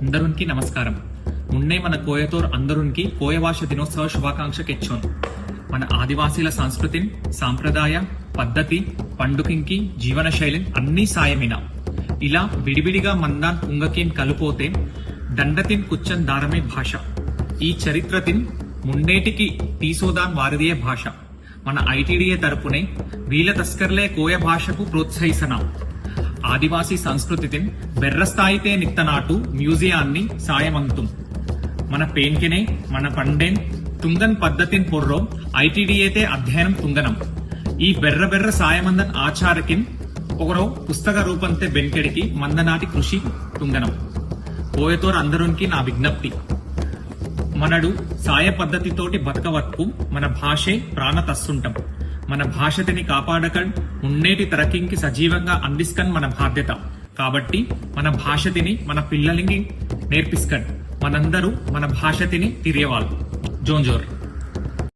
అందరునికి నమస్కారం. మున్నే మన కోయతోర్ అందరునికి కోయ భాష దినోత్సవ శుభాకాంక్ష కెచ్చోన్. మన ఆదివాసీల సంస్కృతిని, సాంప్రదాయ పద్ధతి, పండుకింకి జీవన శైలిని అన్నీ సాయమిన ఇలా విడివిడిగా మందాన్ పుంగకిన్ కలుపోతే దండతిన్ కుచ్చన్ దారమే భాష. ఈ చరిత్రతిన్ మున్నేటికి తీసోదాన్ వారిదియే భాష. మన ఐటీడీఏ తరపునే వీల తస్కర్లే కోయ భాషకు ప్రోత్సహిసనాం. ఆదివాసీ సంస్కృతితిన్ బెర్రస్థాయితే నిత్తనాటు మ్యూజియాన్ని సాయమంతుం. మన పేన్కెనే మన పండెన్ తుంగన్ పద్ధతిన్ పొర్రో ఐటీడీఏతే అధ్యయనం తుంగనం. ఈ బెర్ర సాయమందన్ ఆచారకిన్ ఒకరో పుస్తక రూపంతే బెన్కెడికి మందనాటి కృషి తుంగనం. కోయతోర్ అందరునికి నా విజ్ఞప్తి. మనడు సాయ పద్ధతితోటి బతకవత్కు మన భాషే ప్రాణ తస్సుంటం. మన భాషతిని కాపాడకన్ మున్నేటి తరకింకి సజీవంగా అందిస్కన్ మన బాధ్యత. కాబట్టి మన భాషతిని మన పిల్లలకి నేర్పిస్కన్. మనందరూ మన భాషతిని తిరియవాళ్ళు. జోంజోర్.